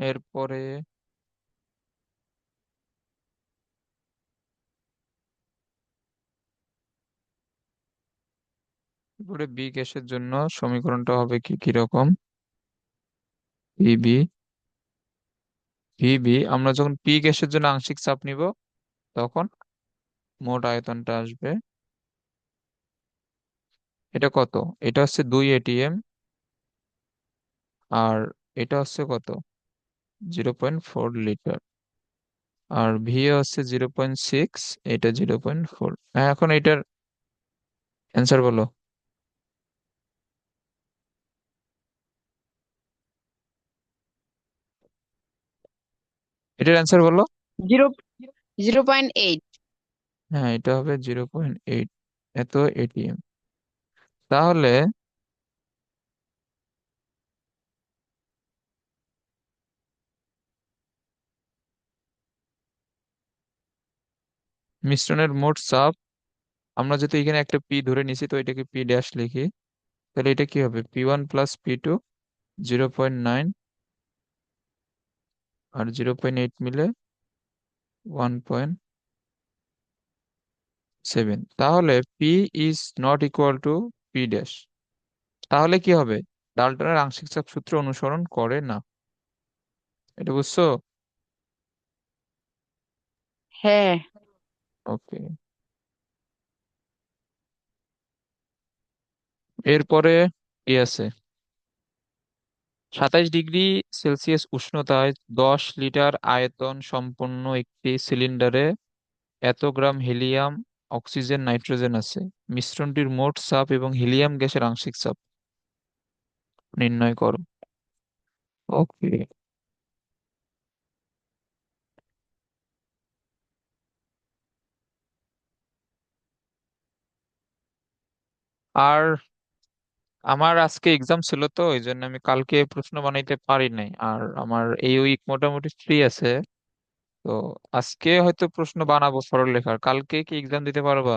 এরপরে এরপরে বি গ্যাসের জন্য সমীকরণটা হবে কি কিরকম? পিবি পিবি আমরা যখন পি গ্যাসের জন্য আংশিক চাপ নিব তখন মোট আয়তনটা আসবে। এটা কত? এটা হচ্ছে 2 ATM। আর এটা হচ্ছে কত? 0.4 লিটার। আর ভি হচ্ছে 0.6। এটা 0.4। এখন এটার অ্যান্সার বলো। এটার অ্যান্সার বলো। জিরো 0.8। হ্যাঁ, এটা হবে 0.8। এত এটিএম। তাহলে মিশ্রণের মোট চাপ, আমরা যদি এখানে একটা পি ধরে নিছি তো এটাকে পি ড্যাশ লিখি। তাহলে এটা কি হবে? P1 + P2 0.9 আর 0.8 মিলে 1.7। তাহলে P is not equal to P dash. তাহলে কি হবে? ডাল্টনের আংশিক চাপ সূত্র অনুসরণ করে না। এটা বুঝছো? হ্যাঁ। ওকে। এরপরে কি আছে? 27 ডিগ্রি সেলসিয়াস উষ্ণতায় 10 লিটার আয়তন সম্পন্ন একটি সিলিন্ডারে এত গ্রাম হিলিয়াম, অক্সিজেন, নাইট্রোজেন আছে। মিশ্রণটির মোট চাপ এবং হিলিয়াম গ্যাসের আংশিক চাপ নির্ণয় করো। ওকে। আর আমার আজকে এক্সাম ছিল তো এই জন্য আমি কালকে প্রশ্ন বানাইতে পারি নাই। আর আমার এই উইক মোটামুটি ফ্রি আছে। তো আজকে হয়তো প্রশ্ন বানাবো সরলরেখার। কালকে কি এক্সাম দিতে পারবা?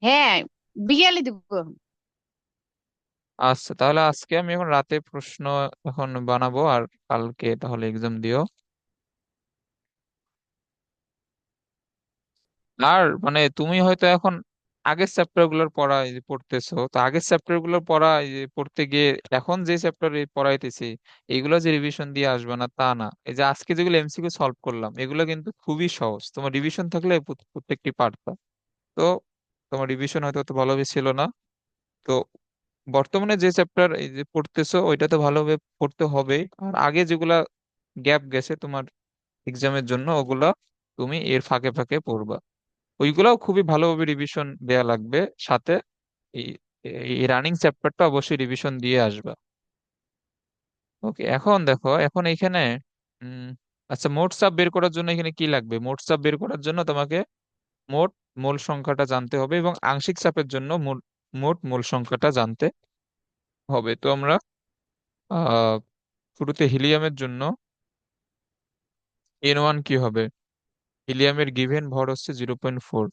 হ্যাঁ, বিকেলে দিব। আচ্ছা, তাহলে আজকে আমি এখন রাতে প্রশ্ন এখন বানাবো আর কালকে তাহলে এক্সাম দিও। আর মানে তুমি হয়তো এখন আগের চ্যাপ্টার গুলোর পড়া এই যে পড়তেছো, তো আগের চ্যাপ্টার গুলোর পড়া এই যে পড়তে গিয়ে এখন যে চ্যাপ্টার পড়াইতেছি এগুলো যে রিভিশন দিয়ে আসবে না তা না। এই যে আজকে যেগুলো এমসিকিউ সলভ করলাম এগুলো কিন্তু খুবই সহজ, তোমার রিভিশন থাকলে প্রত্যেকটি পারতা। তো তোমার রিভিশন হয়তো অত ভালোভাবে ছিল না। তো বর্তমানে যে চ্যাপ্টার এই যে পড়তেছো ওইটা তো ভালোভাবে পড়তে হবে। আর আগে যেগুলা গ্যাপ গেছে তোমার এক্সামের জন্য ওগুলা তুমি এর ফাঁকে ফাঁকে পড়বা। ওইগুলাও খুবই ভালোভাবে রিভিশন দেয়া লাগবে। সাথে এই এই রানিং চ্যাপ্টারটা অবশ্যই রিভিশন দিয়ে আসবা। ওকে, এখন দেখো এখন এইখানে উম আচ্ছা, মোট চাপ বের করার জন্য এখানে কি লাগবে? মোট চাপ বের করার জন্য তোমাকে মোট মোল সংখ্যাটা জানতে হবে এবং আংশিক চাপের জন্য মোট মোল সংখ্যাটা জানতে হবে। তো আমরা আহ শুরুতে হিলিয়ামের জন্য N1 কি হবে? হিলিয়ামের গিভেন ভর হচ্ছে 0.4।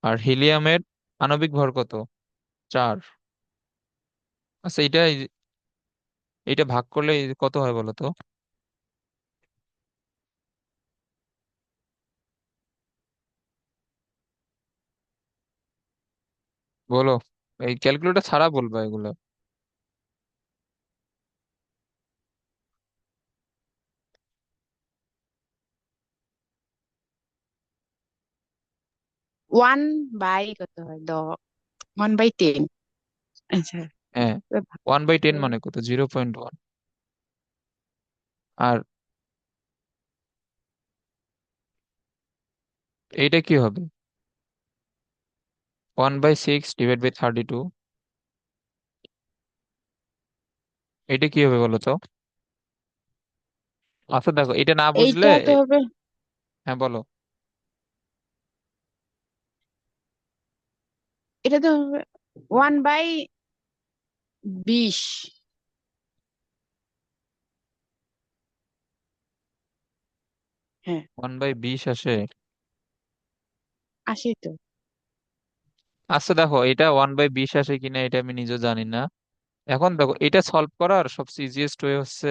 আর হিলিয়ামের আণবিক ভর কত? 4। আচ্ছা, এটা ভাগ করলে কত হয় বলো তো? বলো, এই ক্যালকুলেটর ছাড়া বলবা এগুলো। 1/, কত হয় 1/10। আচ্ছা। হ্যাঁ, তো ভাগ 1/10 করে- মানে কত? 0.1। আর এইটা কি হবে? 1/6 / 32। এটা কি হবে বলো তো? আচ্ছা দেখো, এটা না বুঝলে এইটা তো হবে, হ্যাঁ বলো। এটা তো হবে 1/20। হ্যাঁ, 1/20 আসে? 80 তো। আচ্ছা দেখো, এটা 1/20 আসে কিনা এটা আমি নিজেও জানি না। এখন দেখো, এটা সলভ করার সবচেয়ে ইজিয়েস্ট ওয়ে হচ্ছে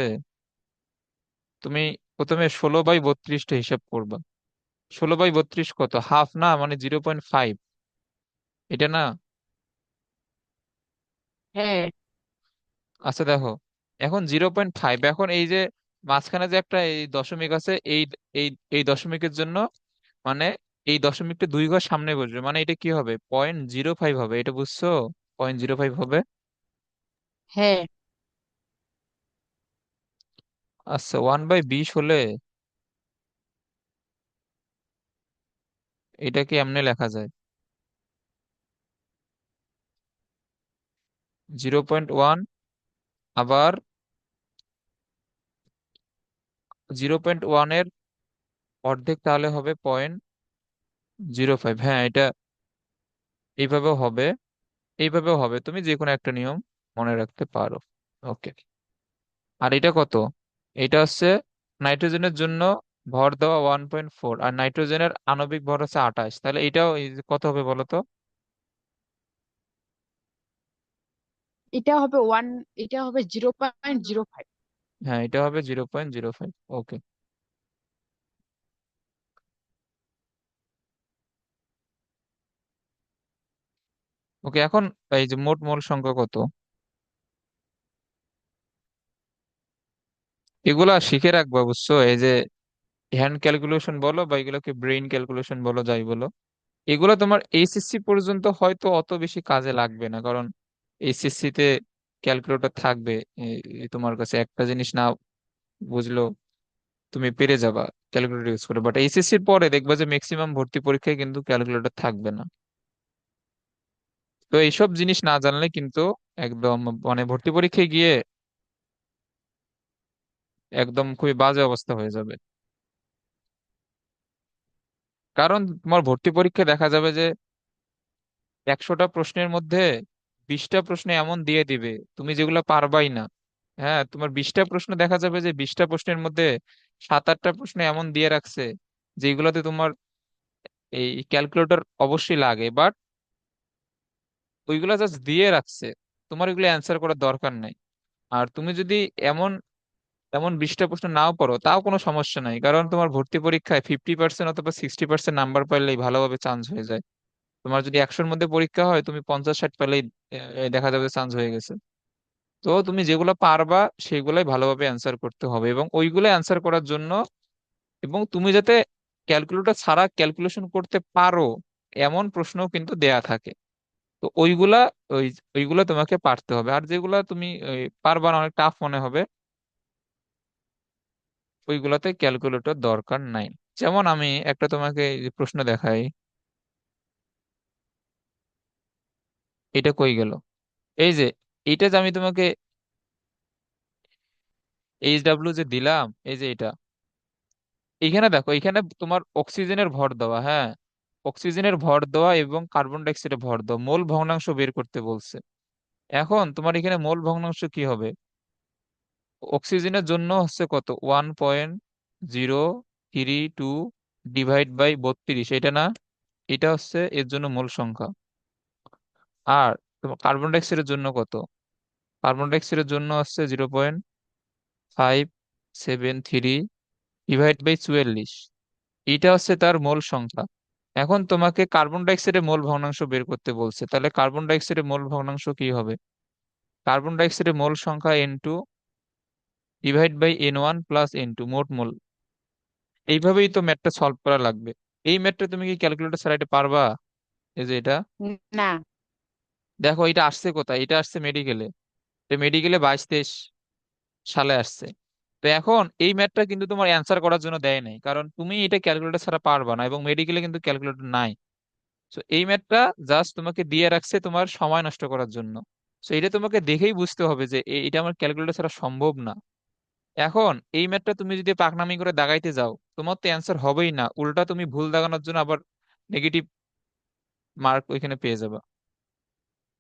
তুমি প্রথমে 16/32টা হিসাব করবা। 16/32 কত? হাফ না, মানে 0.5। এটা না? হ্যাঁ, আচ্ছা দেখো, এখন 0.5, এখন এই যে মাঝখানে যে একটা এই দশমিক আছে, এই এই দশমিকের জন্য মানে এই দশমিকটা 2 ঘর সামনে বসবে, মানে এটা কি হবে? 0.05 হবে, এটা বুঝছো? 0.05 হবে। হ্যাঁ। আচ্ছা, 1/20 হলে এটাকে এমনি লেখা যায়, 0.1, আবার 0.1 এর অর্ধেক তাহলে হবে 0.05। হ্যাঁ, এটা এইভাবেও হবে, এইভাবেও হবে, তুমি যে কোনো একটা নিয়ম মনে রাখতে পারো। ওকে। আর এটা কত? এটা হচ্ছে নাইট্রোজেনের জন্য ভর দেওয়া 1.4, আর নাইট্রোজেনের আণবিক ভর হচ্ছে 28, তাহলে এটাও এই যে কত হবে বলো তো? এটা হবে ওয়ান, এটা হবে 0.05। হ্যাঁ, এটা হবে 0.05। ওকে। ওকে, এখন এই যে মোট মোল সংখ্যা কত, এগুলা শিখে রাখবা, বুঝছো? এই যে হ্যান্ড ক্যালকুলেশন বলো বা এগুলোকে ব্রেইন ক্যালকুলেশন বলো, যাই বলো, এগুলো তোমার এইচএসসি পর্যন্ত হয়তো অত বেশি কাজে লাগবে না, কারণ এইচএসসি তে ক্যালকুলেটর থাকবে। তোমার কাছে একটা জিনিস না বুঝলো তুমি পেরে যাবা ক্যালকুলেটর ইউজ করে, বাট এইচএসসির পরে দেখবা যে ম্যাক্সিমাম ভর্তি পরীক্ষায় কিন্তু ক্যালকুলেটর থাকবে না। তো এইসব জিনিস না জানলে কিন্তু একদম মানে ভর্তি পরীক্ষায় গিয়ে একদম খুবই বাজে অবস্থা হয়ে যাবে। কারণ তোমার ভর্তি পরীক্ষায় দেখা যাবে যে 100টা প্রশ্নের মধ্যে 20টা প্রশ্ন এমন দিয়ে দিবে তুমি যেগুলো পারবাই না। হ্যাঁ, তোমার 20টা প্রশ্ন দেখা যাবে যে 20টা প্রশ্নের মধ্যে 7-8টা প্রশ্ন এমন দিয়ে রাখছে যেগুলোতে তোমার এই ক্যালকুলেটর অবশ্যই লাগে, বাট ওইগুলা জাস্ট দিয়ে রাখছে, তোমার এগুলো অ্যান্সার করার দরকার নাই। আর তুমি যদি এমন এমন 20টা প্রশ্ন নাও পড়ো তাও কোনো সমস্যা নাই, কারণ তোমার ভর্তি পরীক্ষায় 50% অথবা 60% নাম্বার পাইলেই ভালোভাবে চান্স হয়ে যায়। তোমার যদি 100-র মধ্যে পরীক্ষা হয়, তুমি 50-60 পেলেই দেখা যাবে চান্স হয়ে গেছে। তো তুমি যেগুলো পারবা সেগুলাই ভালোভাবে অ্যান্সার করতে হবে, এবং ওইগুলো অ্যান্সার করার জন্য, এবং তুমি যাতে ক্যালকুলেটর ছাড়া ক্যালকুলেশন করতে পারো এমন প্রশ্নও কিন্তু দেয়া থাকে। তো ওইগুলা ওই ওইগুলা তোমাকে পারতে হবে, আর যেগুলা তুমি পারবা না, অনেক টাফ মনে হবে, ওইগুলাতে ক্যালকুলেটর দরকার নাই। যেমন আমি একটা তোমাকে এই যে প্রশ্ন দেখাই, এটা কই গেল? এই যে এইটা যে আমি তোমাকে HW যে দিলাম, এই যে এটা, এখানে দেখো, এখানে তোমার অক্সিজেনের ভর দেওয়া, হ্যাঁ, অক্সিজেনের ভর দেওয়া এবং কার্বন ডাই অক্সাইডের ভর দেওয়া, মোল ভগ্নাংশ বের করতে বলছে। এখন তোমার এখানে মোল ভগ্নাংশ কি হবে? অক্সিজেনের জন্য হচ্ছে কত? 1.032 ডিভাইড বাই 32, এটা না? এটা হচ্ছে এর জন্য মোল সংখ্যা। আর তোমার কার্বন ডাই অক্সাইডের জন্য কত? কার্বন ডাই অক্সাইডের জন্য হচ্ছে 0.573 ডিভাইড বাই 44, এটা হচ্ছে তার মোল সংখ্যা। এখন তোমাকে কার্বন ডাই অক্সাইডের মোল ভগ্নাংশ বের করতে বলছে, তাহলে কার্বন ডাই অক্সাইডের মোল ভগ্নাংশ কি হবে? কার্বন ডাই অক্সাইডের মোল সংখ্যা N2 divide by N1 plus N2 মোট মোল। এইভাবেই তো ম্যাথটা সলভ করা লাগবে। এই ম্যাথটা তুমি কি ক্যালকুলেটর ছাড়া এটা পারবা? এই যে এটা, না। দেখো এটা আসছে কোথায়? এটা আসছে মেডিকেলে, মেডিকেলে 22-23 সালে আসছে। তো এখন এই ম্যাথটা কিন্তু তোমার অ্যান্সার করার জন্য দেয় নাই, কারণ তুমি এটা ক্যালকুলেটর ছাড়া পারবা না, এবং মেডিকেলে কিন্তু ক্যালকুলেটর নাই। তো এই ম্যাথটা জাস্ট তোমাকে দিয়ে রাখছে তোমার সময় নষ্ট করার জন্য। তো এটা তোমাকে দেখেই বুঝতে হবে যে এটা আমার ক্যালকুলেটর ছাড়া সম্ভব না। এখন এই ম্যাথটা তুমি যদি পাকনামি করে দাগাইতে যাও, তোমার তো অ্যান্সার হবেই না, উল্টা তুমি ভুল দাগানোর জন্য আবার নেগেটিভ মার্ক ওইখানে পেয়ে যাবে।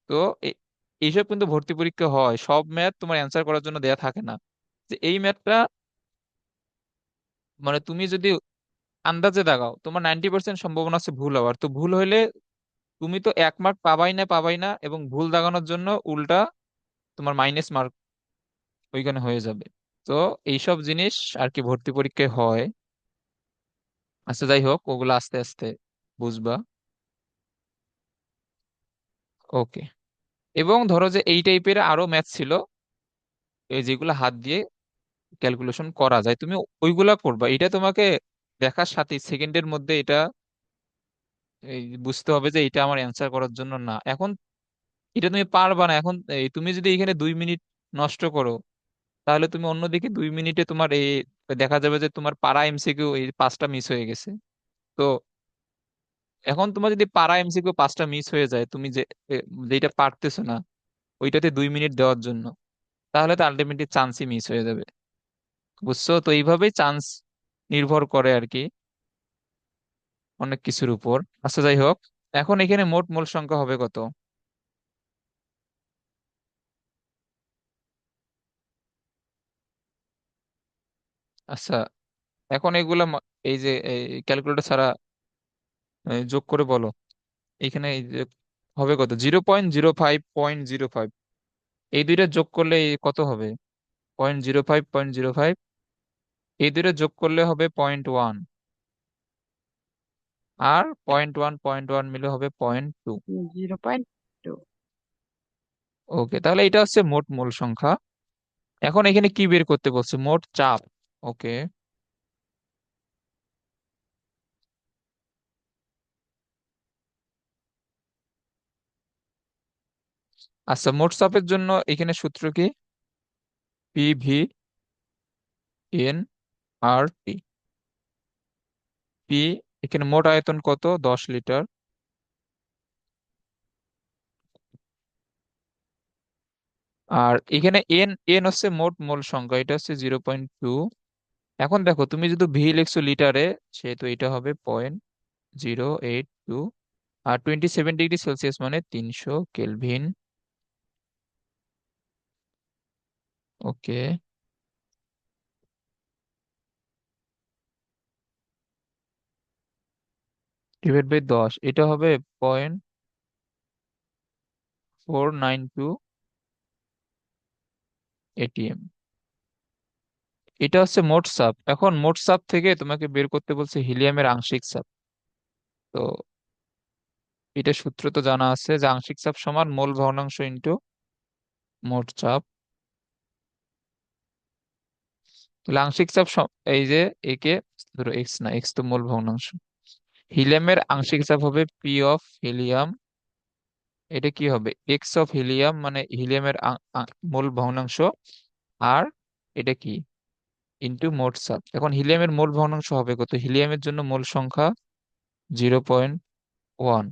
তো এ- এইসব কিন্তু ভর্তি পরীক্ষা হয়, সব ম্যাথ তোমার অ্যান্সার করার জন্য দেয়া থাকে না। যে এই ম্যাথটা মানে তুমি যদি আন্দাজে দাগাও, তোমার 90% সম্ভাবনা আছে ভুল হওয়ার, তো ভুল হইলে তুমি তো 1 মার্ক পাবাই না, পাবাই না, এবং ভুল দাগানোর জন্য উল্টা তোমার মাইনাস মার্ক ওইখানে হয়ে যাবে। তো এইসব জিনিস আর কি ভর্তি পরীক্ষায় হয়। আচ্ছা যাই হোক, ওগুলো আস্তে আস্তে বুঝবা। ওকে। এবং ধরো যে এই টাইপের আরো ম্যাথ ছিল, এই যেগুলো হাত দিয়ে ক্যালকুলেশন করা যায়, তুমি ওইগুলা করবা। এটা তোমাকে দেখার সাথে সেকেন্ডের মধ্যে এটা এই বুঝতে হবে যে এটা আমার অ্যান্সার করার জন্য না। এখন এটা তুমি পারবা না। এখন এই তুমি যদি এখানে 2 মিনিট নষ্ট করো, তাহলে তুমি অন্যদিকে 2 মিনিটে তোমার এই দেখা যাবে যে তোমার পাড়া এমসিকিউ এই 5টা মিস হয়ে গেছে। তো এখন তোমার যদি পাড়া এমসিকিউ 5টা মিস হয়ে যায়, তুমি যে যেটা পারতেছো না ওইটাতে 2 মিনিট দেওয়ার জন্য, তাহলে তো আলটিমেটলি চান্সই মিস হয়ে যাবে। বুঝছো? তো এইভাবেই চান্স নির্ভর করে আর কি অনেক কিছুর উপর। আচ্ছা যাই হোক, এখন এখানে মোট মূল সংখ্যা হবে কত? আচ্ছা, এখন এগুলা এই যে ক্যালকুলেটর ছাড়া যোগ করে বলো। এখানে এই যে হবে কত, 0.05.05, এই দুইটা যোগ করলে কত হবে? 0.05.05, এই দুইটা যোগ করলে হবে 0.1, আর 0.1 মিলে হবে 0.2। 0.2। ওকে, তাহলে এটা হচ্ছে মোট মূল সংখ্যা। এখন এখানে কি বের করতে বলছে? মোট চাপ। ওকে। আচ্ছা, মোট চাপের জন্য এখানে সূত্র কি? PV/N/R/T। পি, এখানে মোট আয়তন কত? 10 লিটার। আর এখানে এন, এন হচ্ছে মোট মোল সংখ্যা, এটা হচ্ছে 0.2। এখন দেখো, তুমি যদি ভি লিখছো লিটারে, সেহেতু এটা হবে 0.082। আর 27 ডিগ্রি সেলসিয়াস মানে 300 কেলভিন। ওকে, ডিভাইড বাই 10, এটা হবে 0.492 ATM। এটা হচ্ছে মোট চাপ। এখন মোট চাপ থেকে তোমাকে বের করতে বলছে হিলিয়ামের আংশিক চাপ। তো এটা সূত্র তো জানা আছে যে আংশিক চাপ সমান মোল ভগ্নাংশ ইনটু মোট চাপ। তাহলে আংশিক চাপ এই যে একে ধরো এক্স, না এক্স তো মোল ভগ্নাংশ, হিলিয়ামের আংশিক চাপ হবে P অফ হিলিয়াম। এটা কি হবে? X অফ হিলিয়াম, মানে হিলিয়ামের মোল ভগ্নাংশ। আর এটা কি? ইনটু মোট চাপ। এখন হিলিয়ামের মোল ভগ্নাংশ হবে কত? হিলিয়ামের জন্য মোল সংখ্যা 0.1,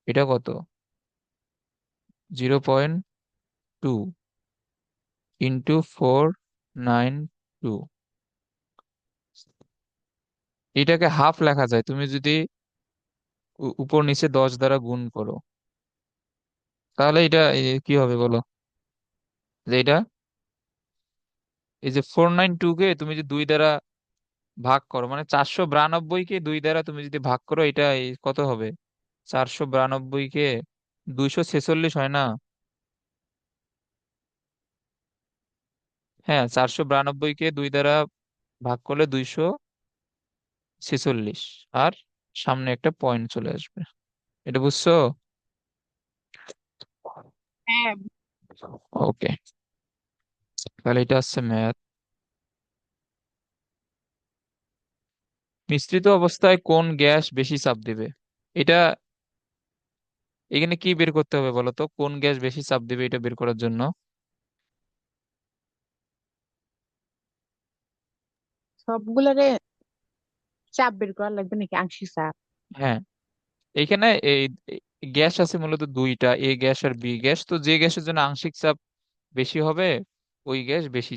এটা কত? 0.2 ইন্টু 492। এটাকে হাফ লেখা যায় তুমি যদি উপর নিচে 10 দ্বারা গুণ করো। তাহলে এটা কি হবে বলো? যে এটা, এই যে 492 কে তুমি যদি 2 দ্বারা ভাগ করো, মানে 492 কে 2 দ্বারা তুমি যদি ভাগ করো, এটা কত হবে? 492 কে 246 হয় না? হ্যাঁ, 492 কে 2 দ্বারা ভাগ করলে 246, আর সামনে একটা পয়েন্ট চলে আসবে। এটা বুঝছো? হ্যাঁ। ওকে, তাহলে এটা হচ্ছে ম্যাথ। মিশ্রিত অবস্থায় কোন গ্যাস বেশি চাপ দিবে? এটা এখানে কি বের করতে হবে বলো তো? কোন গ্যাস বেশি চাপ দিবে এটা বের করার জন্য? সবগুলারে চাপ বের করা লাগবে নাকি, আংশিক চাপ? হ্যাঁ, এখানে এই গ্যাস আছে মূলত দুইটা, এ গ্যাস আর বি গ্যাস। তো যে গ্যাসের জন্য আংশিক চাপ বেশি হবে, ওই গ্যাস বেশি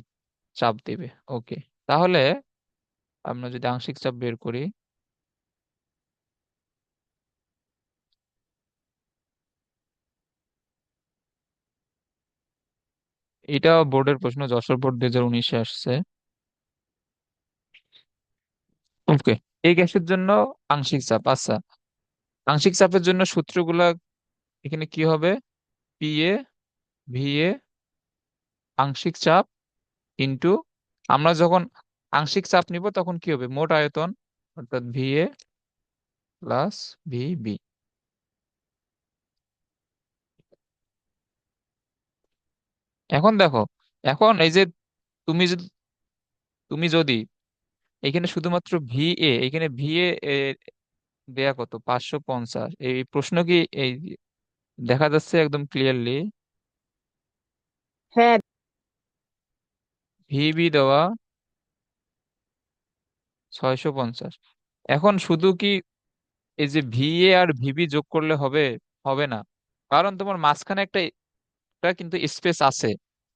চাপ দেবে। ওকে, তাহলে আমরা যদি আংশিক চাপ বের করি, এটা বোর্ডের প্রশ্ন, যশোর বোর্ড 2019-এ আসছে। ওকে, এই গ্যাসের জন্য আংশিক চাপ। আচ্ছা, আংশিক চাপের জন্য সূত্রগুলা এখানে কি হবে? পি এ, ভি এ, আংশিক চাপ ইনটু, আমরা যখন আংশিক চাপ নিব তখন কি হবে, মোট আয়তন, অর্থাৎ V A plus V B. এখন দেখো, এখন এই যে তুমি যদি তুমি যদি এখানে শুধুমাত্র ভি এ, এখানে ভি এ দেয়া কত, 550, এই প্রশ্ন কি এই দেখা যাচ্ছে একদম ক্লিয়ারলি? হ্যাঁ। ভি বি দেওয়া 650। এখন শুধু কি এই যে ভি এ আর ভিবি যোগ করলে হবে? হবে না, কারণ তোমার মাঝখানে একটা কিন্তু স্পেস আছে।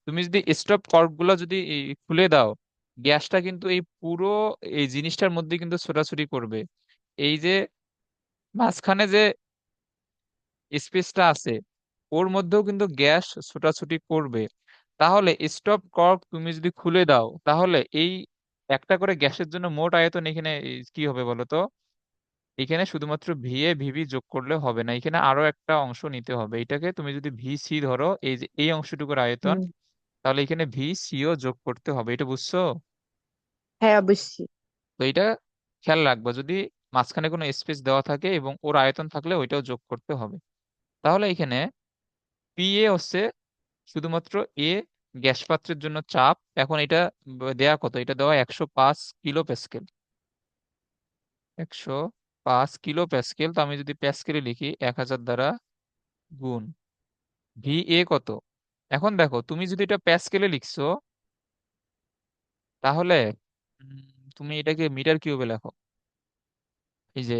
তুমি যদি স্টপ কর্ক গুলো যদি খুলে দাও, গ্যাসটা কিন্তু এই পুরো এই জিনিসটার মধ্যে কিন্তু ছোটাছুটি করবে। এই যে মাঝখানে যে স্পেসটা আছে, ওর মধ্যেও কিন্তু গ্যাস ছোটাছুটি করবে। তাহলে স্টপ কর্ক তুমি যদি খুলে দাও, তাহলে এই একটা করে গ্যাসের জন্য মোট আয়তন এখানে কি হবে বলো তো? এখানে শুধুমাত্র ভি এ ভিবি যোগ করলে হবে না, এখানে আরো একটা অংশ নিতে হবে। এটাকে তুমি যদি ভি সি ধরো, এই যে এই অংশটুকুর আয়তন, হুম। তাহলে এখানে ভি সিও যোগ করতে হবে। এটা বুঝছো? হ্যাঁ, অবশ্যই। তো এটা খেয়াল রাখবা, যদি মাঝখানে কোনো স্পেস দেওয়া থাকে এবং ওর আয়তন থাকলে ওইটাও যোগ করতে হবে। তাহলে এখানে পি এ হচ্ছে শুধুমাত্র এ, গ্যাস পাত্রের জন্য চাপ। এখন এটা দেয়া কত, এটা দেওয়া 105 কিলো প্যাসকেল। 105 কিলো প্যাসকেল, তো আমি যদি প্যাসকেলে লিখি 1000 দ্বারা গুণ ভি এ কত। এখন দেখো, তুমি যদি এটা প্যাসকেলে লিখছো, তাহলে উম, তুমি এটাকে মিটার কিউবে লেখো, এই যে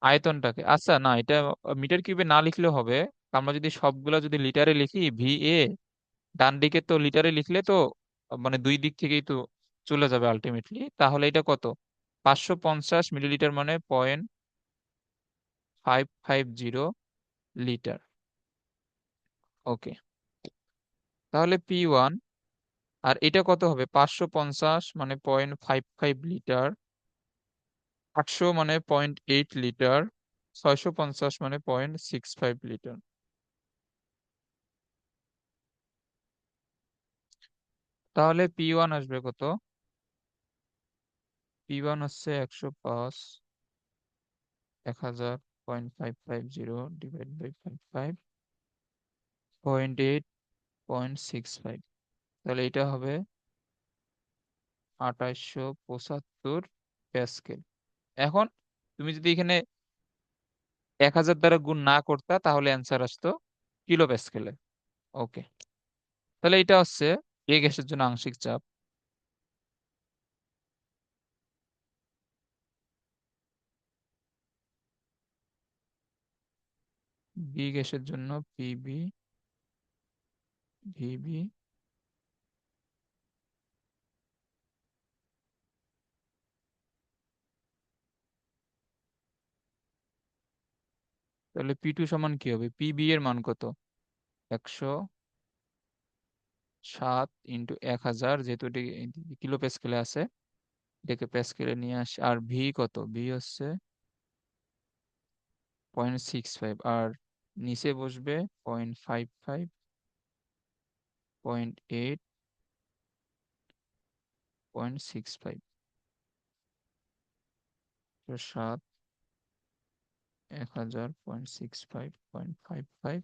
আয়তনটাকে। আচ্ছা না, এটা মিটার কিউবে না লিখলে হবে। আমরা যদি সবগুলা যদি লিটারে লিখি, ভি এ ডান দিকে তো লিটারে লিখলে তো মানে দুই দিক থেকেই তো চলে যাবে আলটিমেটলি। তাহলে এটা কত, 550 মিলিলিটার, মানে 0.550 লিটার। ওকে, তাহলে P1, আর এটা কত হবে, 550 মানে 0.55 লিটার, 800 মানে 0.8 লিটার, 650 মানে 0.65 লিটার। তাহলে P1 আসবে কত? P1 হচ্ছে 105, 1000, 0.550 ডিভাইড বাই 55, 0.8, 0.65। তাহলে এটা হবে 2875 প্যাসকেল। এখন তুমি যদি এখানে 1000 দ্বারা গুণ না করতা, তাহলে অ্যান্সার আসতো কিলো প্যাসকেলে। ওকে, তাহলে এটা হচ্ছে এ গ্যাসের জন্য আংশিক চাপ। বি গ্যাসের জন্য পিবি ভিবি, তাহলে P2 সমান কি হবে, পিবি এর মান কত, 107 × 1000, যেহেতু এটি কিলো প্যাসকেলে আছে, এটাকে প্যাসকেলে নিয়ে আসে। আর ভি কত, ভি হচ্ছে 0.65, আর নিচে বসবে 0.55, 0.8, 0.65। 7, 1000, 0.65, 0.55,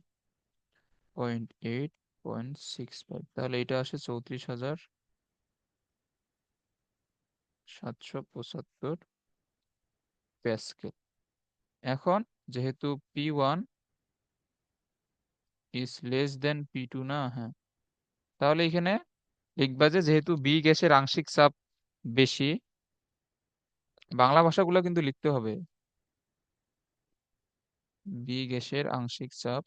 0.8, 0.65, তাহলে এটা আসে 34,775 প্যাসকেল। এখন যেহেতু P1 is less than P2 না, হ্যাঁ, তাহলে এখানে লিখবা যে যেহেতু বি গ্যাসের আংশিক চাপ বেশি, বাংলা ভাষাগুলো কিন্তু লিখতে হবে, বি গ্যাসের আংশিক চাপ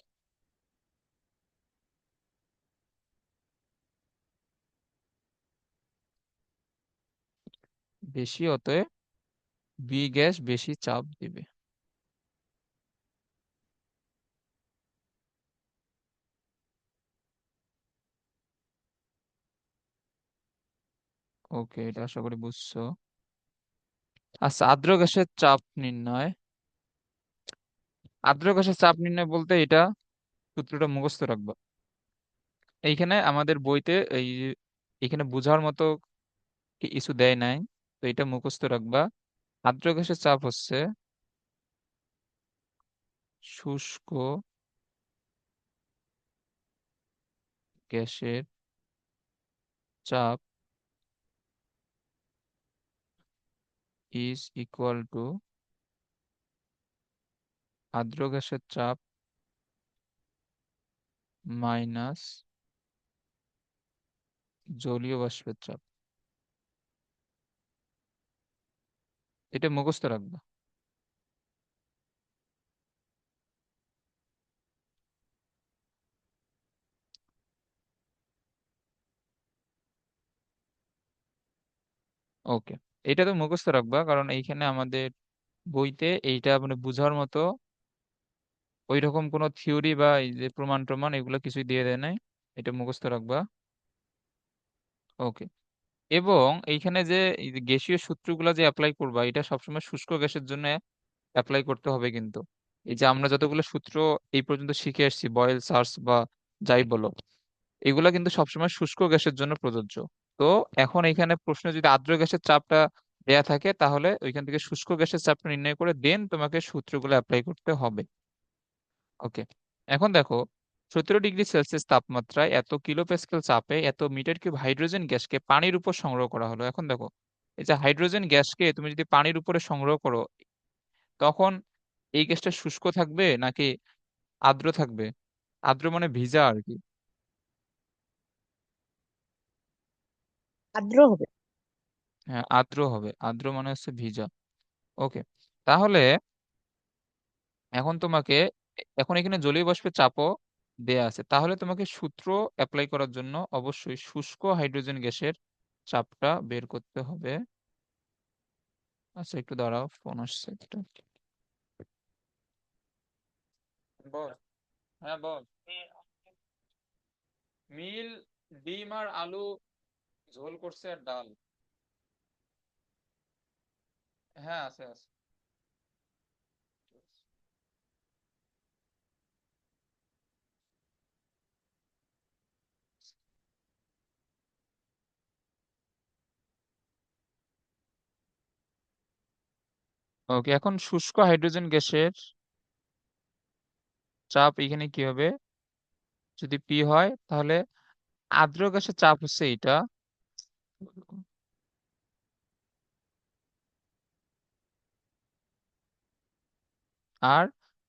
বেশি, অতএব বি গ্যাস বেশি চাপ দিবে। ওকে, এটা আশা করি বুঝছো। আচ্ছা, আর্দ্র গ্যাসের চাপ নির্ণয়। আর্দ্র গ্যাসের চাপ নির্ণয় বলতে এটা সূত্রটা মুখস্থ রাখবা। এইখানে আমাদের বইতে এই এখানে বোঝার মতো কিছু দেয় নাই, তো এটা মুখস্থ রাখবা। আর্দ্র গ্যাসের চাপ হচ্ছে শুষ্ক গ্যাসের চাপ ইজ ইকুয়াল টু আর্দ্র গ্যাসের চাপ মাইনাস জলীয় বাষ্পের চাপ। এটা মুখস্থ রাখবা। ওকে, এটা তো মুখস্থ রাখবা, কারণ এইখানে আমাদের বইতে এইটা মানে বোঝার মতো ওই রকম কোনো থিওরি বা এই যে প্রমাণ টমাণ এগুলো কিছুই দিয়ে দেয় নাই। এটা মুখস্থ রাখবা। ওকে। এবং এইখানে যে এই যে গ্যাসীয় সূত্রগুলো যে অ্যাপ্লাই করবা, এটা সবসময় শুষ্ক গ্যাসের জন্য অ্যাপ্লাই করতে হবে কিন্তু। এই যে আমরা যতগুলো সূত্র এই পর্যন্ত শিখে এসেছি, বয়েল চার্লস বা যাই বলো, এগুলা কিন্তু সবসময় শুষ্ক গ্যাসের জন্য প্রযোজ্য। তো এখন এখানে প্রশ্ন যদি আর্দ্র গ্যাসের চাপটা দেয়া থাকে, তাহলে ওইখান থেকে শুষ্ক গ্যাসের চাপটা নির্ণয় করে দেন তোমাকে সূত্রগুলো অ্যাপ্লাই করতে হবে। ওকে। এখন দেখো, 17 ডিগ্রি সেলসিয়াস তাপমাত্রায় এত কিলো প্যাসকেল চাপে এত মিটার কিউব হাইড্রোজেন গ্যাসকে পানির উপর সংগ্রহ করা হলো। এখন দেখো, এই যে হাইড্রোজেন গ্যাসকে তুমি যদি পানির উপরে সংগ্রহ করো, তখন এই গ্যাসটা শুষ্ক থাকবে নাকি আর্দ্র থাকবে? আর্দ্র মানে ভিজা আর কি। আর্দ্র হবে। হ্যাঁ, আর্দ্র হবে। আর্দ্র মানে হচ্ছে ভিজা। ওকে। তাহলে এখন তোমাকে, এখন এখানে জলীয় বাষ্পের চাপও দেয়া আছে, তাহলে তোমাকে সূত্র অ্যাপ্লাই করার জন্য অবশ্যই শুষ্ক হাইড্রোজেন গ্যাসের চাপটা বের করতে হবে। আচ্ছা, একটু দাঁড়াও, ফোন আসছে একটা। বল। হ্যাঁ বল। মিল, ডিম আর আলু ঝোল করছে আর ডাল। হ্যাঁ, আছে আছে। ওকে, এখন শুষ্ক হাইড্রোজেন গ্যাসের চাপ এখানে কি হবে? যদি পি হয়, তাহলে আর্দ্র গ্যাসের চাপ হচ্ছে এটা, আর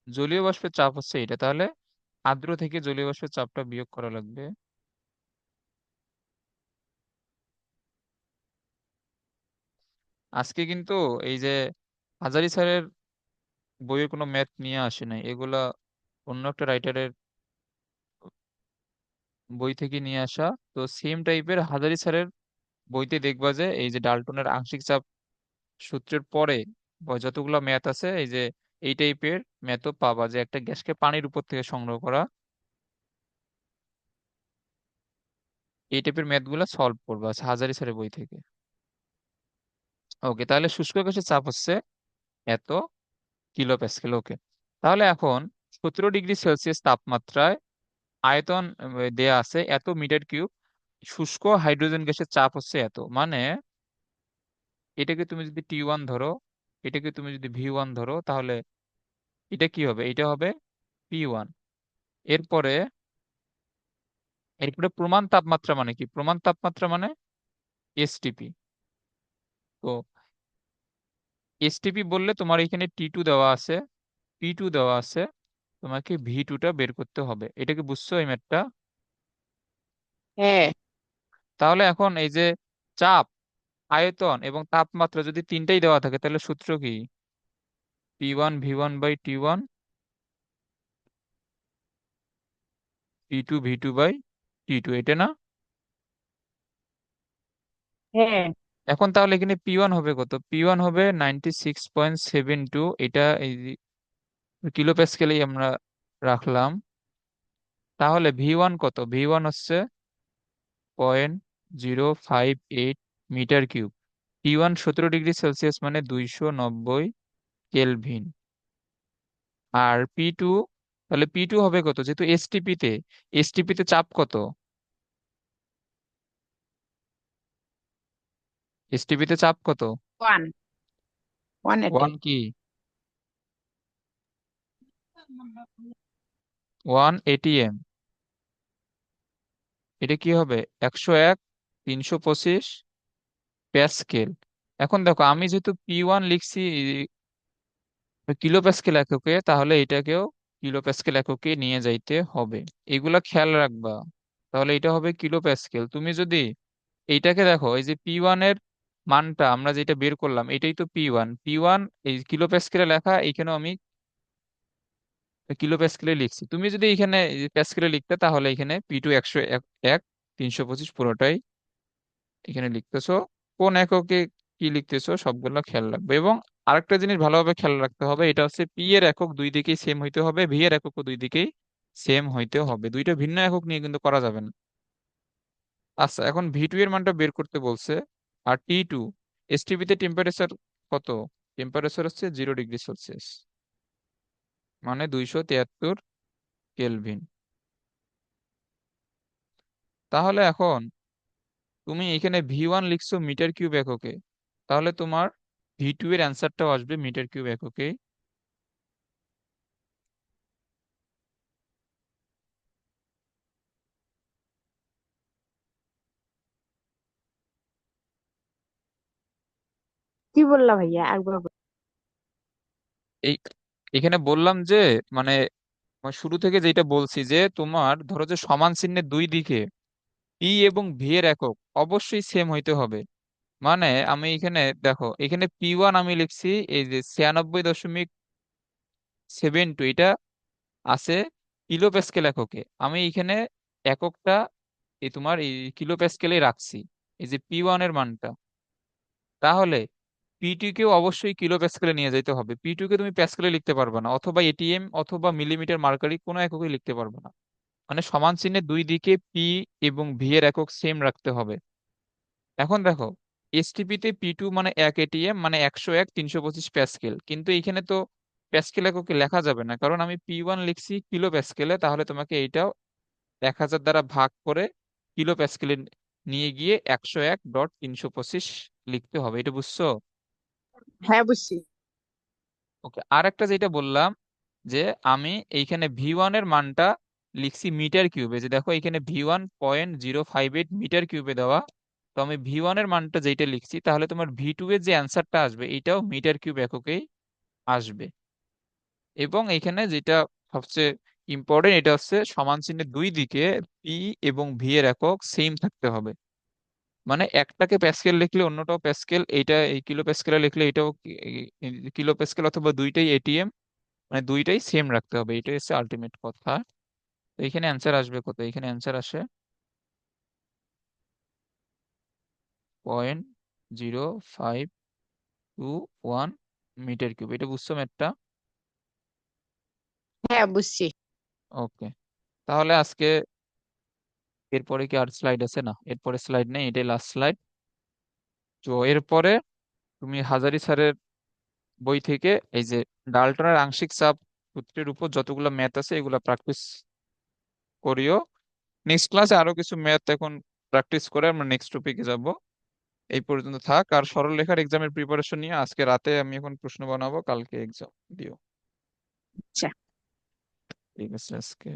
জলীয় বাষ্পের চাপ হচ্ছে এটা। তাহলে আর্দ্র থেকে জলীয় বাষ্পের চাপটা বিয়োগ করা লাগবে। আজকে কিন্তু এই যে হাজারি স্যারের বইয়ে কোনো ম্যাথ নিয়ে আসে নাই, এগুলা অন্য একটা রাইটারের বই থেকে নিয়ে আসা। তো সেম টাইপের হাজারি স্যারের বইতে দেখবা যে এই যে ডাল্টনের আংশিক চাপ সূত্রের পরে যতগুলো ম্যাথ আছে, এই যে এই টাইপের ম্যাথও পাবা, যে একটা গ্যাসকে পানির উপর থেকে সংগ্রহ করা, এই টাইপের ম্যাথ গুলা সলভ করবা হাজারি স্যারের বই থেকে। ওকে, তাহলে শুষ্ক গ্যাসের চাপ হচ্ছে এত কিলো প্যাসকেল। ওকে। তাহলে এখন 17 ডিগ্রি সেলসিয়াস তাপমাত্রায় আয়তন দেয়া আছে এত মিটার কিউব, শুষ্ক হাইড্রোজেন গ্যাসের চাপ হচ্ছে এত, মানে এটাকে তুমি যদি T1 ধরো, এটাকে তুমি যদি V1 ধরো, তাহলে এটা কি হবে? এটা হবে P1। এরপরে এরপরে প্রমাণ তাপমাত্রা মানে কি? প্রমাণ তাপমাত্রা মানে এসটিপি। তো এসটিপি বললে তোমার এখানে T2 দেওয়া আছে, P2 দেওয়া আছে, তোমাকে V2টা বের করতে হবে। এটা কি বুঝছো এই ম্যাথটা? হ্যাঁ। তাহলে এখন এই যে চাপ, আয়তন এবং তাপমাত্রা যদি তিনটাই দেওয়া থাকে, তাহলে সূত্র কি? P1 V1/T1, P2 V2/T2, এটা না? হ্যাঁ। এখন তাহলে এখানে P1 হবে কত? P1 হবে 96.72, এটা এই কিলো প্যাসকেলেই আমরা রাখলাম। তাহলে V1 কত? V1 হচ্ছে 0.058 metre cube. T1 17 degree Celsius মানে 290 কেলভিন। আর P2, তাহলে P2 হবে কত? যেহেতু এসটিপি তে চাপ কত? এসটিপি তে চাপ কত? 180। ওয়ান কি? 1 ATM? এটা কি হবে? 101 325 প্যাসকেল। এখন দেখো আমি যেহেতু P1 লিখছি কিলো প্যাসকেল এককে, তাহলে এটাকেও কিলো প্যাসকেল এককে নিয়ে যাইতে হবে। এগুলা খেয়াল রাখবা। তাহলে এটা হবে কিলো প্যাসকেল। তুমি যদি এইটাকে দেখো, এই যে P1 এর মানটা আমরা যেটা বের করলাম, এটাই তো P1 এই কিলো প্যাসকেলে লেখা, এখানেও আমি কিলো প্যাসকেলে লিখছি। তুমি যদি এখানে প্যাসকেলে লিখতে, তাহলে এখানে P2 101 325 পুরোটাই এখানে লিখতেছো। কোন এককে কি লিখতেছো সবগুলো খেয়াল রাখবে। এবং আরেকটা জিনিস ভালোভাবে খেয়াল রাখতে হবে, এটা হচ্ছে পি এর একক দুই দিকেই সেম হইতে হবে, ভি এর এককও দুই দিকেই সেম হইতে হবে। দুইটা ভিন্ন একক নিয়ে কিন্তু করা যাবে না। আচ্ছা, এখন ভি টু এর মানটা বের করতে বলছে। আর T2, এসটিপি তে টেম্পারেচার কত? টেম্পারেচার হচ্ছে 0°C, মানে 273 কেলভিন। তাহলে এখন তুমি এখানে V1 লিখছো মিটার কিউব এককে, তাহলে তোমার ভি টু এর অ্যান্সারটাও আসবে মিটার কিউব এককে। কি বললা ভাইয়া, একবার এই এখানে বললাম যে, মানে আমার শুরু থেকে যেটা বলছি যে তোমার ধরো যে সমান চিহ্নের দুই দিকে পি এবং ভি এর একক অবশ্যই সেম হইতে হবে। মানে আমি এখানে দেখো, এখানে P1 আমি লিখছি এই যে 96.72, এটা আছে কিলো প্যাসকেল এককে। আমি এখানে এককটা এই তোমার এই কিলো প্যাসকেলে রাখছি, এই যে P1 এর মানটা। তাহলে P2 কেও অবশ্যই কিলো প্যাসকেলে নিয়ে যেতে হবে। P2 কে তুমি প্যাসকেলে লিখতে পারবে না, অথবা এটিএম অথবা মিলিমিটার মার্কারি কোনো এককে লিখতে পারবে না। মানে সমান চিহ্নের দুই দিকে পি এবং ভি এর একক সেম রাখতে হবে। এখন দেখো, এসটিপি তে P2 মানে 1 ATM, মানে 101 325 প্যাসকেল, কিন্তু এখানে তো প্যাসকেল এককে লেখা যাবে না, কারণ আমি P1 লিখছি কিলো প্যাসকেলে। তাহলে তোমাকে এইটাও 1000 দ্বারা ভাগ করে কিলো প্যাসকেলে নিয়ে গিয়ে 101.325 লিখতে হবে। এটা বুঝছো? হ্যাঁ বুঝছি। ওকে, আর একটা যেটা বললাম যে আমি এইখানে V1 এর মানটা লিখছি মিটার কিউবে, যে দেখো এখানে V1.058 মিটার কিউবে দেওয়া। তো আমি V1 এর মানটা যেটা লিখছি, তাহলে তোমার V2 এর যে অ্যান্সারটা আসবে এটাও মিটার কিউব এককেই আসবে। এবং এখানে যেটা সবচেয়ে ইম্পর্টেন্ট, এটা হচ্ছে সমান চিহ্নের দুই দিকে পি এবং ভি এর একক সেম থাকতে হবে। মানে একটাকে প্যাসকেল লিখলে অন্যটাও প্যাসকেল, এইটা এই কিলো প্যাসকেলে লিখলে এটাও কিলো প্যাসকেল, অথবা দুইটাই এটিএম, মানে দুইটাই সেম রাখতে হবে। এটাই হচ্ছে আলটিমেট কথা। তো এখানে অ্যান্সার আসবে কত? এখানে অ্যান্সার আসে 0.0521 মিটার কিউব। এটা বুঝছো ম্যাথটা? হ্যাঁ বুঝছি। ওকে, তাহলে আজকে এরপরে কি আর স্লাইড আছে? না, এরপরে স্লাইড নেই, এটাই লাস্ট স্লাইড। তো এরপরে তুমি হাজারি স্যারের বই থেকে এই যে ডাল্টনের আংশিক চাপ সূত্রের উপর যতগুলো ম্যাথ আছে এগুলো প্র্যাকটিস করিও। নেক্সট ক্লাসে আরো কিছু ম্যাথ এখন প্র্যাকটিস করে আমরা নেক্সট টপিকে যাব। এই পর্যন্ত থাক। আর সরলরেখার এক্সামের প্রিপারেশন নিয়ে আজকে রাতে আমি এখন প্রশ্ন বানাবো, কালকে এক্সাম দিও। আচ্ছা। ঠিক আছে আজকে।